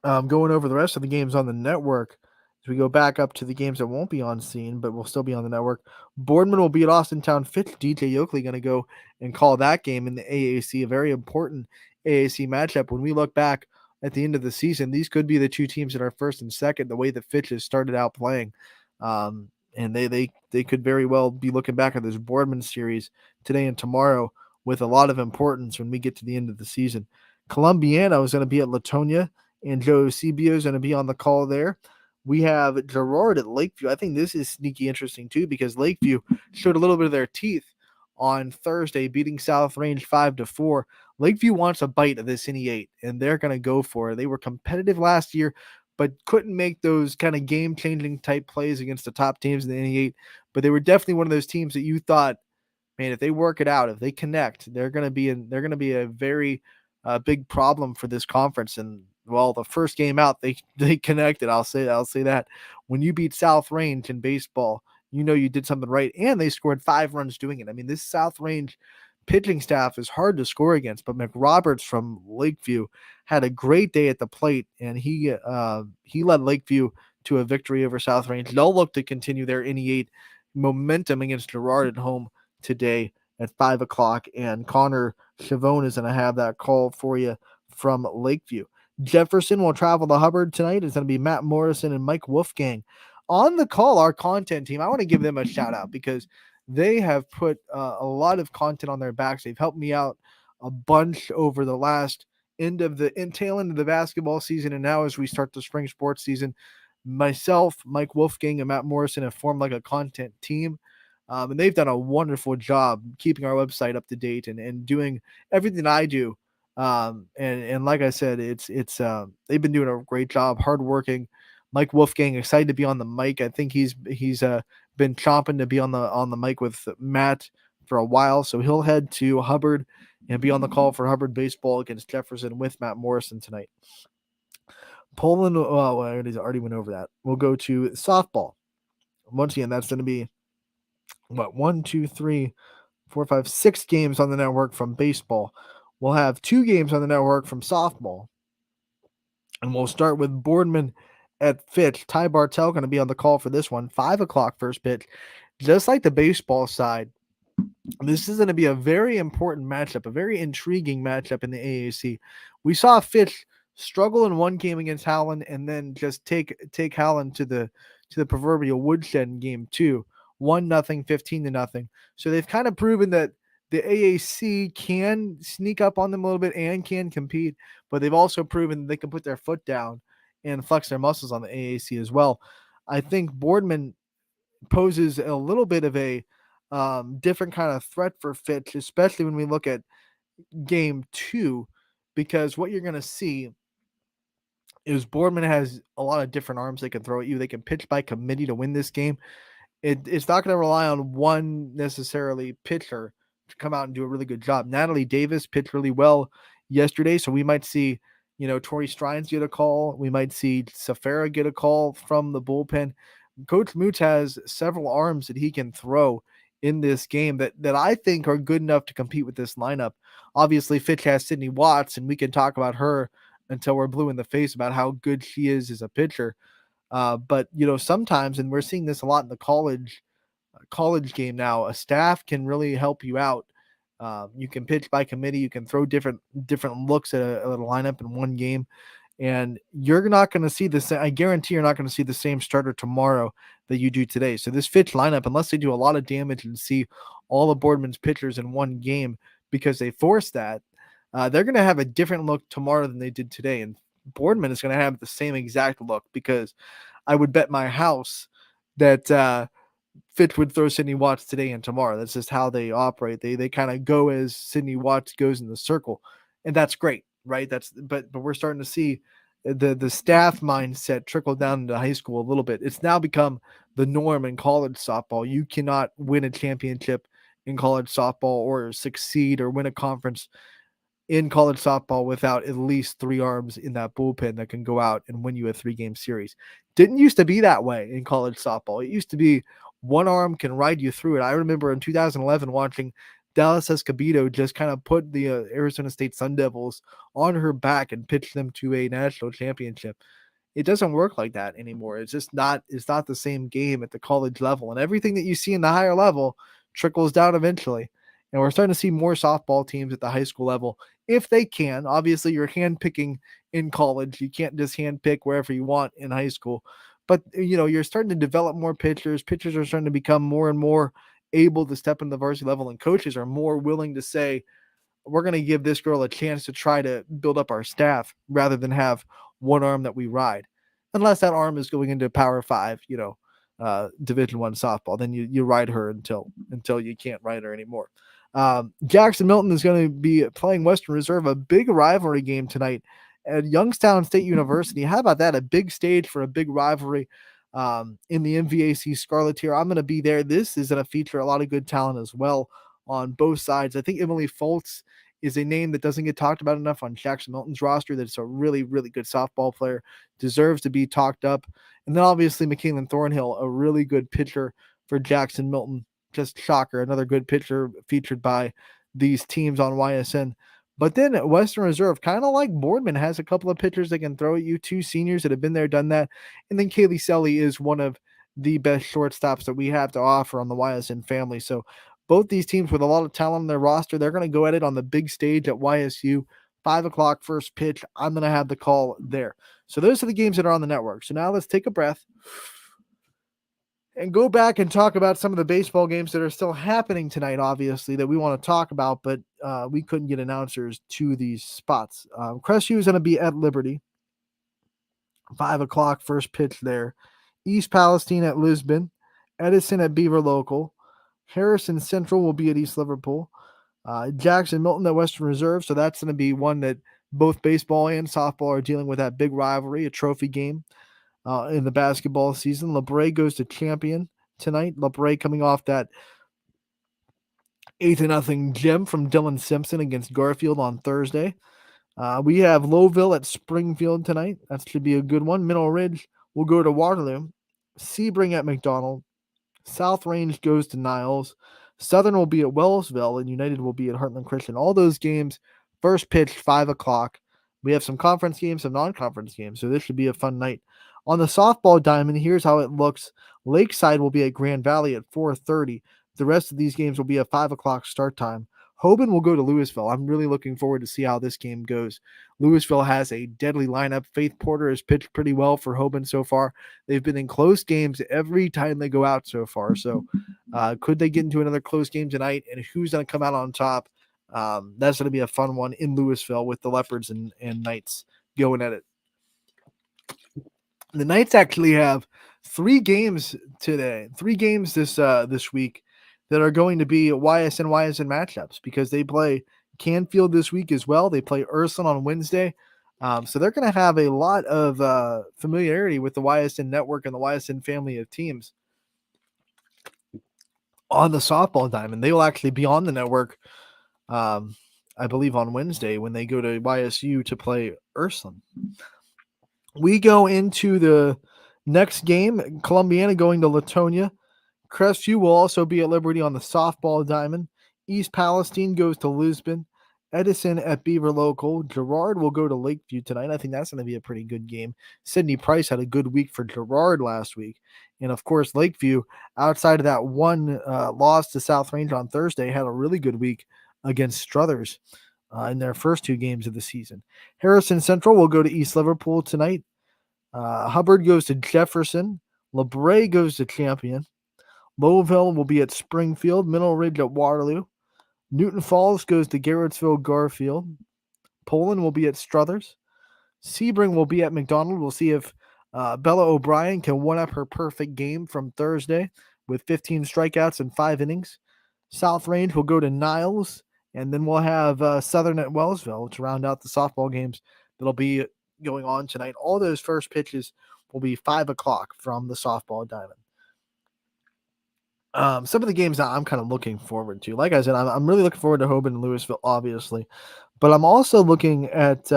going over the rest of the games on the network, as we go back up to the games that won't be on scene, but will still be on the network. Boardman will be at Austintown. Fitch, DJ Yoakley going to go and call that game in the AAC, a very important AAC matchup. When we look back at the end of the season, these could be the two teams that are first and second, the way that Fitch has started out playing. And they could very well be looking back at this Boardman series today and tomorrow with a lot of importance when we get to the end of the season. Columbiana is going to be at Latonia, and Joe Eusebio is going to be on the call there. We have Gerard at Lakeview. I think this is sneaky interesting too, because Lakeview showed a little bit of their teeth on Thursday, beating South Range 5-4. Lakeview wants a bite of this NE8, and they're going to go for it. They were competitive last year, but couldn't make those kind of game-changing type plays against the top teams in the NE8. But they were definitely one of those teams that you thought, man, if they work it out, if they connect, they're going to be a very big problem for this conference. And well, the first game out, they connected. I'll say that. When you beat South Range in baseball, you know you did something right, and they scored 5 runs doing it. I mean, this South Range pitching staff is hard to score against, but McRoberts from Lakeview had a great day at the plate, and he led Lakeview to a victory over South Range. They'll look to continue their NE8 momentum against Girard at home today at 5 o'clock, and Connor Chavone is going to have that call for you from Lakeview. Jefferson will travel to Hubbard tonight. It's going to be Matt Morrison and Mike Wolfgang on the call. Our content team, I want to give them a shout out because they have put a lot of content on their backs. They've helped me out a bunch over the last tail end of the basketball season, and now as we start the spring sports season, myself, Mike Wolfgang, and Matt Morrison have formed like a content team. And they've done a wonderful job keeping our website up to date and doing everything I do. And like I said, it's they've been doing a great job, hardworking. Mike Wolfgang excited to be on the mic. I think he's been chomping to be on the mic with Matt for a while, so he'll head to Hubbard and be on the call for Hubbard baseball against Jefferson with Matt Morrison tonight. Poland, I already went over that. We'll go to softball. Once again, that's going to be 1, 2, 3, 4, 5, 6 games on the network from baseball. We'll have 2 games on the network from softball. And we'll start with Boardman at Fitch. Ty Bartell going to be on the call for this one. 5 o'clock first pitch. Just like the baseball side, this is going to be a very important matchup, a very intriguing matchup in the AAC. We saw Fitch struggle in one game against Howland and then just take Howland to the proverbial woodshed in game 2. 1-0, 15-0. So they've kind of proven that the AAC can sneak up on them a little bit and can compete, but they've also proven they can put their foot down and flex their muscles on the AAC as well. I think Boardman poses a little bit of a different kind of threat for Fitch, especially when we look at game 2, because what you're going to see is Boardman has a lot of different arms they can throw at you. They can pitch by committee to win this game. It's not going to rely on one necessarily pitcher to come out and do a really good job. Natalie Davis pitched really well yesterday, so we might see, Tori Strines get a call. We might see Safara get a call from the bullpen. Coach Moots has several arms that he can throw in this game that I think are good enough to compete with this lineup. Obviously, Fitch has Sydney Watts, and we can talk about her until we're blue in the face about how good she is as a pitcher. But sometimes, and we're seeing this a lot in the college game now, a staff can really help you out. You can pitch by committee. You can throw different looks at a lineup in one game, and you're not going to see the same. I guarantee you're not going to see the same starter tomorrow that you do today. So this Fitch lineup, unless they do a lot of damage and see all of Boardman's pitchers in one game because they force that, they're going to have a different look tomorrow than they did today. And Boardman is going to have the same exact look, because I would bet my house that Fitch would throw Sidney Watts today and tomorrow. That's just how they operate. They kind of go as Sidney Watts goes in the circle, and that's great, right? But we're starting to see the staff mindset trickle down into high school a little bit. It's now become the norm in college softball. You cannot win a championship in college softball or succeed or win a conference in college softball without at least 3 arms in that bullpen that can go out and win you a 3-game series. Didn't used to be that way in college softball. It used to be one arm can ride you through it. I remember in 2011 watching Dallas Escobedo just kind of put the Arizona State Sun Devils on her back and pitch them to a national championship. It doesn't work like that anymore. It's not the same game at the college level, and everything that you see in the higher level trickles down eventually. And we're starting to see more softball teams at the high school level if they can. Obviously, you're handpicking in college. You can't just handpick wherever you want in high school. But, you're starting to develop more pitchers. Pitchers are starting to become more and more able to step into the varsity level, and coaches are more willing to say, we're going to give this girl a chance to try to build up our staff rather than have one arm that we ride. Unless that arm is going into Power 5, Division I softball, then you ride her until you can't ride her anymore. Jackson Milton is going to be playing Western Reserve, a big rivalry game tonight at Youngstown State University. How about that? A big stage for a big rivalry in the MVAC Scarlet Tier. I'm going to be there. This is going to feature a lot of good talent as well on both sides. I think Emily Foltz is a name that doesn't get talked about enough on Jackson Milton's roster. That's a really, really good softball player, deserves to be talked up. And then obviously McKaylin Thornhill, a really good pitcher for Jackson Milton. Just shocker, another good pitcher featured by these teams on YSN. But then Western Reserve, kind of like Boardman, has a couple of pitchers that can throw at you, 2 seniors that have been there, done that. And then Kaylee Selly is one of the best shortstops that we have to offer on the YSN family. So both these teams with a lot of talent on their roster, they're going to go at it on the big stage at YSU. 5 o'clock first pitch. I'm going to have the call there. So those are the games that are on the network. So now let's take a breath and go back and talk about some of the baseball games that are still happening tonight, obviously, that we want to talk about, but we couldn't get announcers to these spots. Crestview is going to be at Liberty. 5 o'clock first pitch there. East Palestine at Lisbon. Edison at Beaver Local. Harrison Central will be at East Liverpool. Jackson Milton at Western Reserve. So that's going to be one that both baseball and softball are dealing with, that big rivalry, a trophy game in the basketball season. LeBray goes to Champion tonight. LeBray coming off that 8-0 gem from Dylan Simpson against Garfield on Thursday. We have Lowville at Springfield tonight. That should be a good one. Mineral Ridge will go to Waterloo. Sebring at McDonald. South Range goes to Niles. Southern will be at Wellsville, and United will be at Heartland Christian. All those games, first pitch, 5 o'clock. We have some conference games, some non-conference games, so this should be a fun night. On the softball diamond, here's how it looks. Lakeside will be at Grand Valley at 4:30. The rest of these games will be at 5 o'clock start time. Hoban will go to Louisville. I'm really looking forward to see how this game goes. Louisville has a deadly lineup. Faith Porter has pitched pretty well for Hoban so far. They've been in close games every time they go out so far. So could they get into another close game tonight? And who's going to come out on top? That's going to be a fun one in Louisville with the Leopards and Knights going at it. The Knights actually have 3 games today, 3 games this week that are going to be YSN matchups because they play Canfield this week as well. They play Ursuline on Wednesday. So they're going to have a lot of familiarity with the YSN network and the YSN family of teams on the softball diamond. They will actually be on the network, I believe, on Wednesday when they go to YSU to play Ursuline. We go into the next game, Columbiana going to Latonia. Crestview will also be at Liberty on the softball diamond. East Palestine goes to Lisbon. Edison at Beaver Local. Girard will go to Lakeview tonight. I think that's going to be a pretty good game. Sidney Price had a good week for Girard last week. And, of course, Lakeview, outside of that one loss to South Range on Thursday, had a really good week against Struthers in their first 2 games of the season. Harrison Central will go to East Liverpool tonight. Hubbard goes to Jefferson. LeBray goes to Champion. Lowville will be at Springfield. Mineral Ridge at Waterloo. Newton Falls goes to Garrettsville Garfield. Poland will be at Struthers. Sebring will be at McDonald. We'll see if Bella O'Brien can one up her perfect game from Thursday with 15 strikeouts in 5 innings. South Range will go to Niles, and then we'll have Southern at Wellsville to round out the softball games that'll be going on tonight. All those first pitches will be 5 o'clock from the softball diamond. Some of the games that I'm kind of looking forward to, like I said, I'm really looking forward to Hoban and Louisville, obviously, but I'm also looking at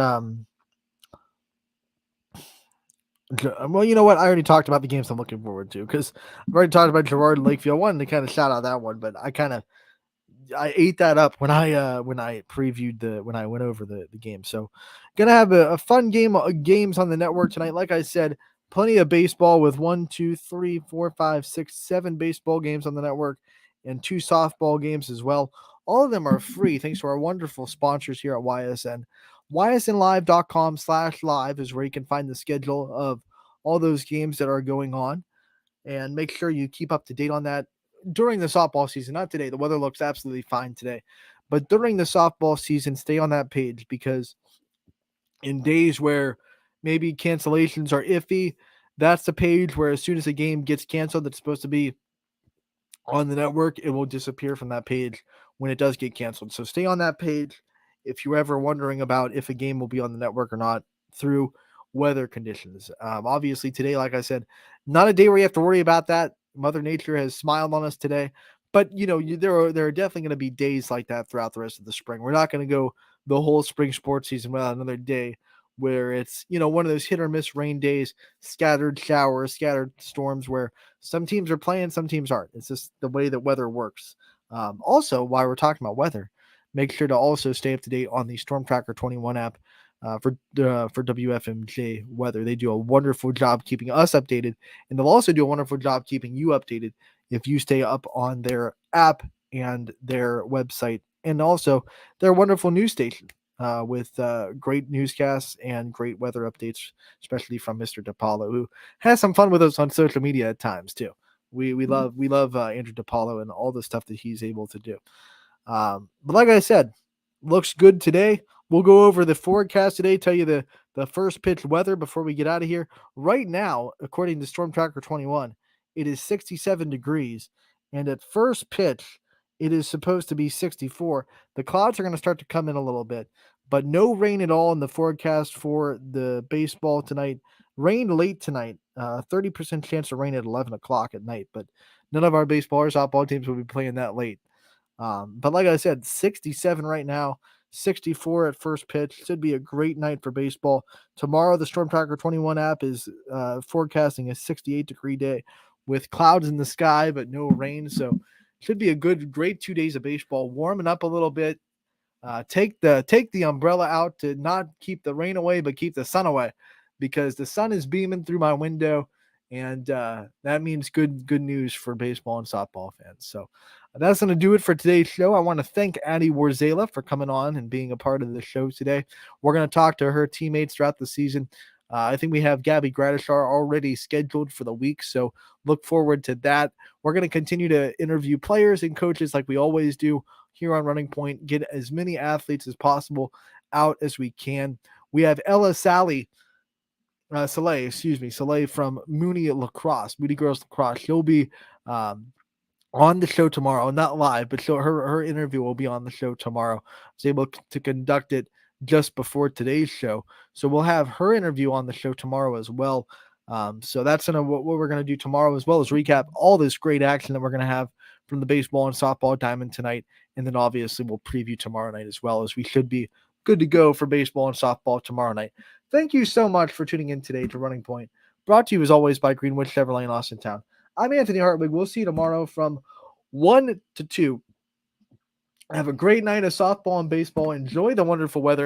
well, you know what? I already talked about the games I'm looking forward to because I've already talked about Girard and Lakeview. I wanted to kind of shout out that one, but I ate that up when I previewed when I went over the game. So gonna have a fun games on the network tonight. Like I said, plenty of baseball with 1, 2, 3, 4, 5, 6, 7 baseball games on the network and 2 softball games as well. All of them are free thanks to our wonderful sponsors here at YSN. YSNlive.com/live is where you can find the schedule of all those games that are going on, and make sure you keep up to date on that during the softball season. Not today. The weather looks absolutely fine today, but during the softball season, stay on that page, because in days where maybe cancellations are iffy, that's the page where as soon as a game gets canceled that's supposed to be on the network, it will disappear from that page when it does get canceled. So stay on that page if you're ever wondering about if a game will be on the network or not through weather conditions. Obviously today, like I said, not a day where you have to worry about that. Mother Nature has smiled on us today, but there are definitely going to be days like that throughout the rest of the spring. We're not going to go the whole spring sports season without another day where it's, one of those hit or miss rain days, scattered showers, scattered storms, where some teams are playing, some teams aren't. It's just the way that weather works. Also, while we're talking about weather, make sure to also stay up to date on the Storm Tracker 21 app for WFMJ weather. They do a wonderful job keeping us updated, and they'll also do a wonderful job keeping you updated if you stay up on their app and their website, and also their wonderful news station with great newscasts and great weather updates, especially from Mr. DePaulo, who has some fun with us on social media at times too. We love Andrew DePaulo and all the stuff that he's able to do. But like I said, looks good today. We'll go over the forecast today, tell you the first pitch weather before we get out of here. Right now, according to Storm Tracker 21, it is 67 degrees, and at first pitch, it is supposed to be 64. The clouds are going to start to come in a little bit, but no rain at all in the forecast for the baseball tonight. Rain late tonight, 30% chance of rain at 11 o'clock at night, but none of our baseball or softball teams will be playing that late. But like I said, 67 right now, 64 at first pitch. Should be a great night for baseball. Tomorrow, the Storm Tracker 21 app is forecasting a 68-degree day with clouds in the sky, but no rain. So should be a great 2 days of baseball. Warming up a little bit. Take the umbrella out to not keep the rain away, but keep the sun away, because the sun is beaming through my window, and that means good news for baseball and softball fans. So that's going to do it for today's show. I want to thank Addie Warzela for coming on and being a part of the show today. We're going to talk to her teammates throughout the season. I think we have Gabby Gradishar already scheduled for the week, so look forward to that. We're going to continue to interview players and coaches like we always do here on Running Point, get as many athletes as possible out as we can. We have Ella Soleil from Mooney Girls Lacrosse. She'll be on the show tomorrow, not live, but her interview will be on the show tomorrow. I was able to conduct it just before today's show, so we'll have her interview on the show tomorrow as well. So that's what we're going to do tomorrow, as well as recap all this great action that we're going to have from the baseball and softball diamond tonight. And then obviously we'll preview tomorrow night as well, as we should be good to go for baseball and softball tomorrow night. Thank you so much for tuning in today to Running Point, brought to you as always by Greenwood Chevrolet in Austintown. I'm Anthony Hartwig. We'll see you tomorrow from 1 to 2. Have a great night of softball and baseball. Enjoy the wonderful weather.